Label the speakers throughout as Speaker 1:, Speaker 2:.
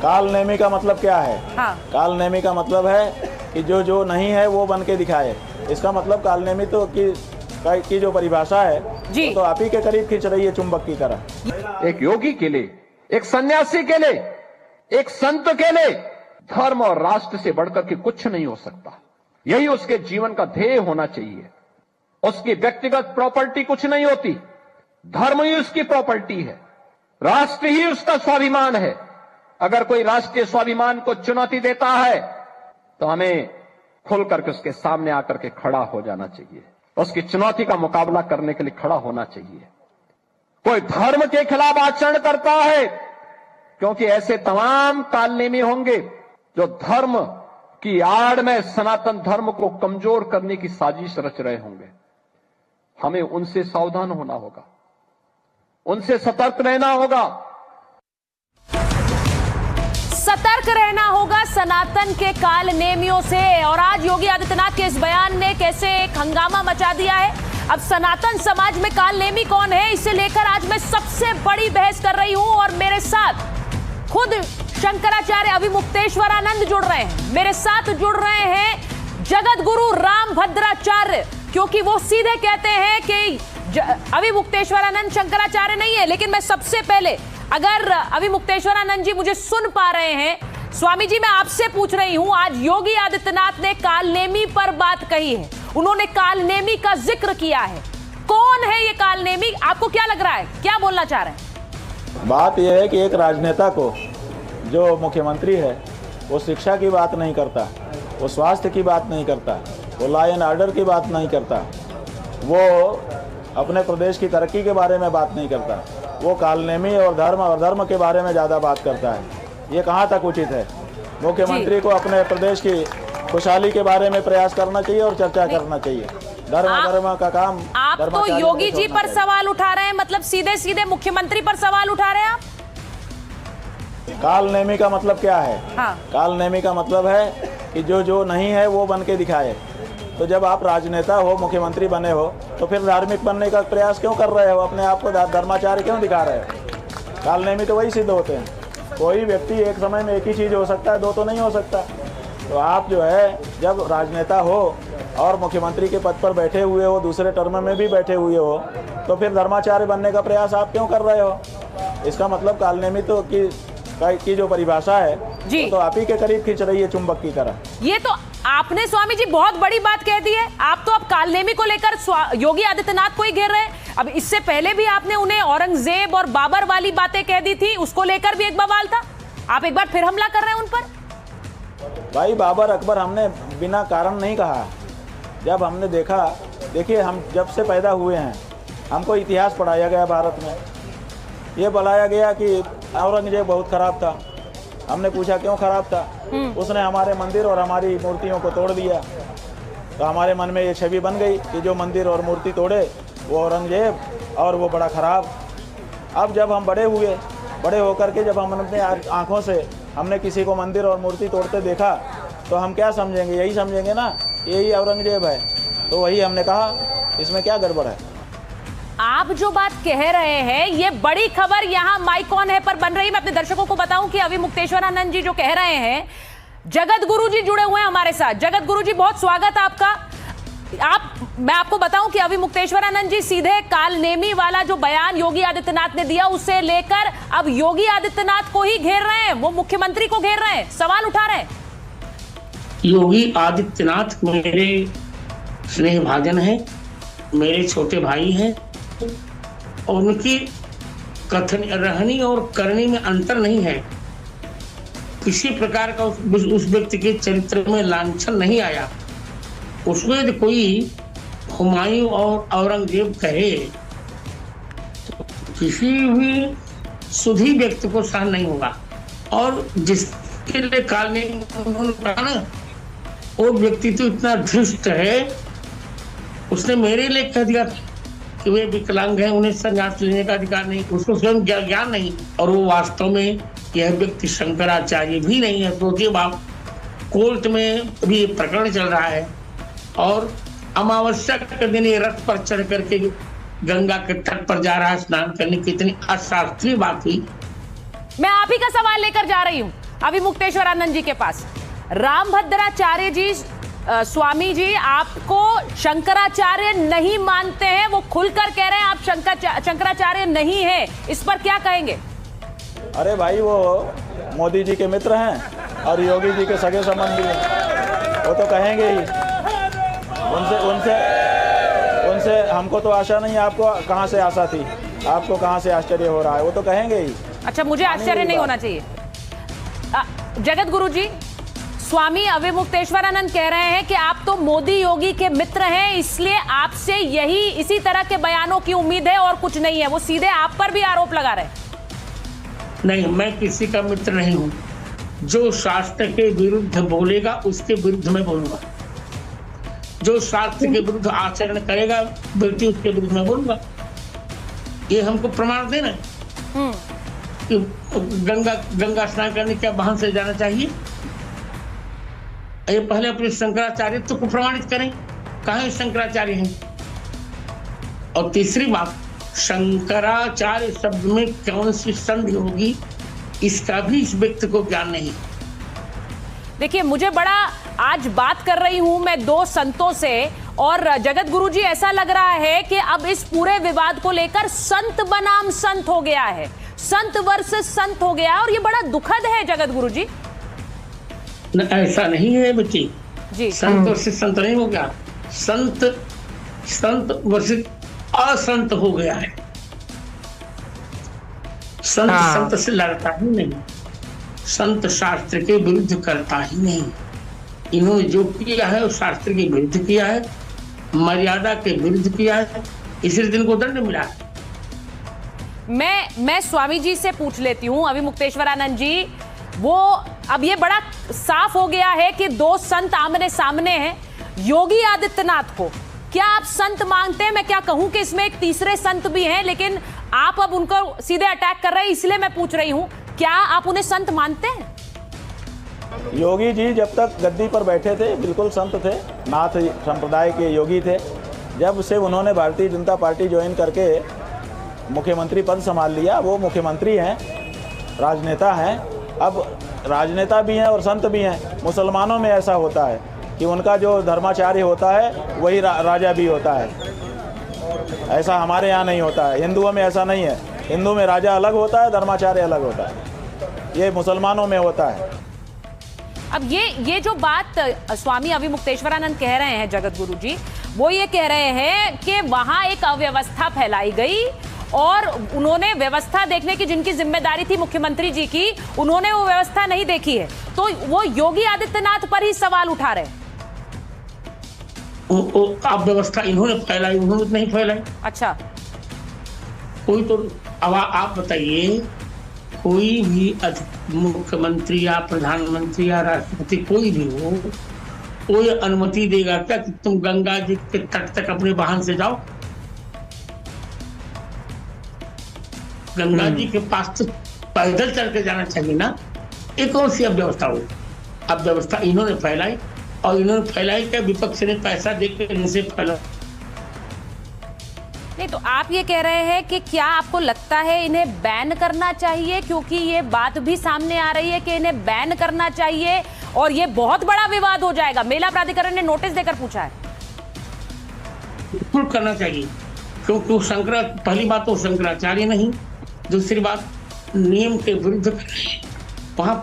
Speaker 1: काल नेमी का मतलब क्या है?
Speaker 2: हाँ।
Speaker 1: काल नेमी का मतलब है कि जो जो नहीं है वो बन के दिखाए। इसका मतलब काल नेमी तो की जो परिभाषा है वो तो आप ही के करीब खींच रही है चुंबक की तरह।
Speaker 3: एक योगी के लिए, एक सन्यासी के लिए, एक संत के लिए धर्म और राष्ट्र से बढ़कर के कुछ नहीं हो सकता। यही उसके जीवन का ध्येय होना चाहिए। उसकी व्यक्तिगत प्रॉपर्टी कुछ नहीं होती, धर्म ही उसकी प्रॉपर्टी है, राष्ट्र ही उसका स्वाभिमान है। अगर कोई राष्ट्रीय स्वाभिमान को चुनौती देता है तो हमें खुल करके उसके सामने आकर के खड़ा हो जाना चाहिए, उसकी चुनौती का मुकाबला करने के लिए खड़ा होना चाहिए। कोई धर्म के खिलाफ आचरण करता है, क्योंकि ऐसे तमाम कालनेमी होंगे जो धर्म की आड़ में सनातन धर्म को कमजोर करने की साजिश रच रहे होंगे। हमें उनसे सावधान होना होगा, उनसे सतर्क रहना होगा।
Speaker 2: सतर्क रहना होगा सनातन के काल नेमियों से। और आज योगी आदित्यनाथ के इस बयान ने कैसे एक हंगामा मचा दिया है। अब सनातन समाज में काल नेमी कौन है, इसे लेकर आज मैं सबसे बड़ी बहस कर रही हूं। और मेरे साथ खुद शंकराचार्य अभिमुक्तेश्वरानंद जुड़ रहे हैं, मेरे साथ जुड़ रहे हैं जगत गुरु रामभद्राचार्य, क्योंकि वो सीधे कहते हैं कि अभिमुक्तेश्वरानंद शंकराचार्य नहीं है। लेकिन मैं सबसे पहले, अगर अभिमुक्तेश्वरानंद जी मुझे सुन पा रहे हैं, स्वामी जी मैं आपसे पूछ रही हूं, आज योगी आदित्यनाथ ने कालनेमी पर बात कही है, उन्होंने कालनेमी का जिक्र किया है। कौन है ये कालनेमी, आपको क्या लग रहा है, क्या बोलना चाह रहे हैं?
Speaker 1: बात यह है कि एक राजनेता को, जो मुख्यमंत्री है, वो शिक्षा की बात नहीं करता, वो स्वास्थ्य की बात नहीं करता, वो लॉ एंड ऑर्डर की बात नहीं करता, वो अपने प्रदेश की तरक्की के बारे में बात नहीं करता, वो कालनेमी और धर्म के बारे में ज़्यादा बात करता है। ये कहाँ तक उचित है? मुख्यमंत्री को अपने प्रदेश की खुशहाली के बारे में प्रयास करना चाहिए और चर्चा करना चाहिए। धर्म का काम
Speaker 2: आप तो योगी जी पर सवाल उठा रहे हैं, मतलब सीधे सीधे मुख्यमंत्री पर सवाल उठा रहे हैं आप।
Speaker 1: कालनेमी का मतलब क्या है?
Speaker 2: हाँ।
Speaker 1: कालनेमी का मतलब है कि जो जो नहीं है वो बन के दिखाए। तो जब आप राजनेता हो, मुख्यमंत्री बने हो, तो फिर धार्मिक बनने का प्रयास क्यों कर रहे हो? अपने आप को धर्माचार्य क्यों दिखा रहे हो? कालनेमी तो वही सिद्ध होते हैं। कोई व्यक्ति एक समय में एक ही चीज़ हो सकता है, दो तो नहीं हो सकता। तो आप जो है, जब राजनेता हो और मुख्यमंत्री के पद पर बैठे हुए हो, दूसरे टर्म में भी बैठे हुए हो, तो फिर धर्माचार्य बनने का प्रयास आप क्यों कर रहे हो? इसका मतलब कालनेमी तो की जो परिभाषा है तो आप ही के करीब खींच रही है चुंबक की तरह।
Speaker 2: ये तो आपने स्वामी जी बहुत बड़ी बात कह दी है। आप तो अब कालनेमी को लेकर योगी आदित्यनाथ को ही घेर रहे हैं। अब इससे पहले भी आपने उन्हें औरंगजेब और बाबर वाली बातें कह दी थी, उसको लेकर भी एक बवाल था। आप एक बार फिर हमला कर रहे हैं उन पर।
Speaker 1: भाई बाबर अकबर हमने बिना कारण नहीं कहा। जब हमने देखा, देखिए हम जब से पैदा हुए हैं हमको इतिहास पढ़ाया गया भारत में, ये बताया गया कि औरंगजेब बहुत खराब था। हमने पूछा क्यों खराब था? उसने हमारे मंदिर और हमारी मूर्तियों को तोड़ दिया। तो हमारे मन में ये छवि बन गई कि जो मंदिर और मूर्ति तोड़े वो औरंगजेब और वो बड़ा खराब। अब जब हम बड़े हुए, बड़े होकर के जब हम अपने आँखों से हमने किसी को मंदिर और मूर्ति तोड़ते देखा, तो हम क्या समझेंगे? यही समझेंगे ना, यही औरंगजेब है। तो वही हमने कहा, इसमें क्या गड़बड़ है?
Speaker 2: आप जो बात कह रहे हैं, ये बड़ी खबर यहाँ माइक ऑन है पर बन रही है। मैं अपने दर्शकों को बताऊं कि अभिमुक्तेश्वरानंद जी जो कह रहे हैं, जगत गुरु जी जुड़े हुए हैं हमारे साथ। जगत गुरु जी बहुत स्वागत आपका। मैं आपको बताऊं कि अभिमुक्तेश्वरानंद जी सीधे कालनेमी वाला जो बयान योगी आदित्यनाथ ने दिया, उसे लेकर अब योगी आदित्यनाथ को ही घेर रहे हैं, वो मुख्यमंत्री को घेर रहे हैं, सवाल उठा रहे हैं।
Speaker 4: योगी आदित्यनाथ मेरे स्नेह भाजन है, मेरे छोटे भाई हैं, और उनकी कथन रहनी और करनी में अंतर नहीं है। किसी प्रकार का उस व्यक्ति के चरित्र में लांछन नहीं आया। उसमें यदि कोई हुमायूं और औरंगजेब कहे तो किसी भी सुधी व्यक्ति को सहन नहीं होगा। और जिसके लिए कालनेमी कहा ना, वो व्यक्ति तो इतना धृष्ट है, उसने मेरे लिए कह दिया कि वे विकलांग हैं, उन्हें संन्यास लेने का अधिकार नहीं, उसको स्वयं ज्ञान नहीं। और वो वास्तव में यह व्यक्ति शंकराचार्य भी नहीं है। सोचिए बाप, कोर्ट में भी ये प्रकरण चल रहा है और अमावस्या के दिन ये रथ पर चढ़ करके गंगा के तट पर जा रहा है स्नान करने की। इतनी अशास्त्रीय बात हुई।
Speaker 2: मैं आप ही का सवाल लेकर जा रही हूं। अभी मुक्तेश्वरानंद जी के पास। रामभद्राचार्य जी, स्वामी जी आपको शंकराचार्य नहीं मानते हैं, वो खुलकर कह रहे हैं आप शंकराचार्य नहीं है, इस पर क्या कहेंगे?
Speaker 1: अरे भाई, वो मोदी जी के मित्र हैं और योगी जी के सगे संबंधी हैं, वो तो कहेंगे ही। उनसे हमको तो आशा नहीं है। आपको कहाँ से आशा थी? आपको कहाँ से आश्चर्य हो रहा है? वो तो कहेंगे ही।
Speaker 2: अच्छा, मुझे आश्चर्य नहीं होना चाहिए। जगत गुरु जी, स्वामी अविमुक्तेश्वरानंद कह रहे हैं कि आप तो मोदी योगी के मित्र हैं, इसलिए आपसे इसी तरह के बयानों की उम्मीद है और कुछ नहीं है। वो सीधे आप पर भी आरोप लगा रहे हैं।
Speaker 4: नहीं, मैं किसी का मित्र नहीं हूं। जो शास्त्र के विरुद्ध बोलेगा उसके विरुद्ध मैं बोलूंगा, जो शास्त्र के विरुद्ध आचरण करेगा व्यक्ति उसके विरुद्ध मैं बोलूंगा। ये हमको प्रमाण देना कि गंगा स्नान करने के वाहन से जाना चाहिए। ये पहले अपने शंकराचार्यत्व को प्रमाणित करें, कहाँ शंकराचार्य हैं। और तीसरी बात, शंकराचार्य शब्द में कौन सी संधि होगी इसका भी इस व्यक्ति को ज्ञान नहीं।
Speaker 2: देखिए, मुझे बड़ा आज बात कर रही हूं मैं दो संतों से, और जगत गुरु जी ऐसा लग रहा है कि अब इस पूरे विवाद को लेकर संत बनाम संत हो गया है, संत वर्सेस संत हो गया, और ये बड़ा दुखद है जगत गुरु जी।
Speaker 4: न, ऐसा नहीं है बच्ची
Speaker 2: जी।
Speaker 4: संत वर्सेस संत नहीं हो गया, संत वर्सेस असंत हो गया है। संत से लड़ता ही नहीं, संत शास्त्र के विरुद्ध करता ही नहीं। इन्होंने जो किया है वो शास्त्र के विरुद्ध किया है, मर्यादा के विरुद्ध किया है, इसलिए दिन को दंड मिला है।
Speaker 2: मैं स्वामी जी से पूछ लेती हूं, अविमुक्तेश्वरानंद जी, वो अब ये बड़ा साफ हो गया है कि दो संत आमने सामने हैं। योगी आदित्यनाथ को क्या आप संत मानते हैं? मैं क्या कहूं कि इसमें एक तीसरे संत भी हैं, लेकिन आप अब उनको सीधे अटैक कर रहे हैं, इसलिए मैं पूछ रही हूं, क्या आप उन्हें संत मानते हैं?
Speaker 1: योगी जी जब तक गद्दी पर बैठे थे बिल्कुल संत थे, नाथ संप्रदाय के योगी थे। जब से उन्होंने भारतीय जनता पार्टी ज्वाइन करके मुख्यमंत्री पद संभाल लिया, वो मुख्यमंत्री हैं, राजनेता हैं। अब राजनेता भी हैं और संत भी हैं। मुसलमानों में ऐसा होता है कि उनका जो धर्माचार्य होता है वही राजा भी होता है। ऐसा हमारे यहाँ नहीं होता है। हिंदुओं में ऐसा नहीं है। हिंदू में राजा अलग होता है, धर्माचार्य अलग होता है। ये मुसलमानों में होता है।
Speaker 2: अब ये जो बात स्वामी अविमुक्तेश्वरानंद कह रहे हैं जगत गुरु जी, वो ये कह रहे हैं कि वहां एक अव्यवस्था फैलाई गई और उन्होंने व्यवस्था देखने की जिनकी जिम्मेदारी थी मुख्यमंत्री जी की, उन्होंने वो व्यवस्था नहीं देखी है। तो वो योगी आदित्यनाथ पर ही सवाल उठा रहे हैं।
Speaker 4: अब व्यवस्था इन्होंने फैलाई, उन्होंने नहीं फैलाई।
Speaker 2: अच्छा,
Speaker 4: कोई तो अब आप बताइए, कोई भी मुख्यमंत्री या प्रधानमंत्री या राष्ट्रपति कोई भी हो, कोई अनुमति देगा क्या कि तुम गंगा जी के तट तक अपने वाहन से जाओ? गंगा जी के पास तो पैदल चल के जाना चाहिए ना। एक कौन सी अव्यवस्था हो? अब व्यवस्था इन्होंने फैलाई, और इन्होंने फैलाई क्या? विपक्ष ने पैसा देकर इनसे फैला।
Speaker 2: नहीं, तो आप ये कह रहे हैं कि क्या आपको लगता है इन्हें बैन करना चाहिए? क्योंकि ये बात भी सामने आ रही है कि इन्हें बैन करना चाहिए और ये बहुत बड़ा विवाद हो जाएगा। मेला प्राधिकरण ने नोटिस देकर पूछा है।
Speaker 4: बिल्कुल करना चाहिए, क्योंकि पहली बात तो शंकराचार्य नहीं, दूसरी बात नियम के विरुद्ध वहां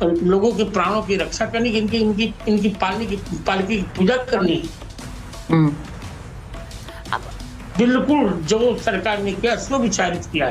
Speaker 4: लोगों के प्राणों की रक्षा करनी, इनकी पालकी की पूजा करनी है। बिल्कुल जो सरकार ने किया उसको विचारित किया है।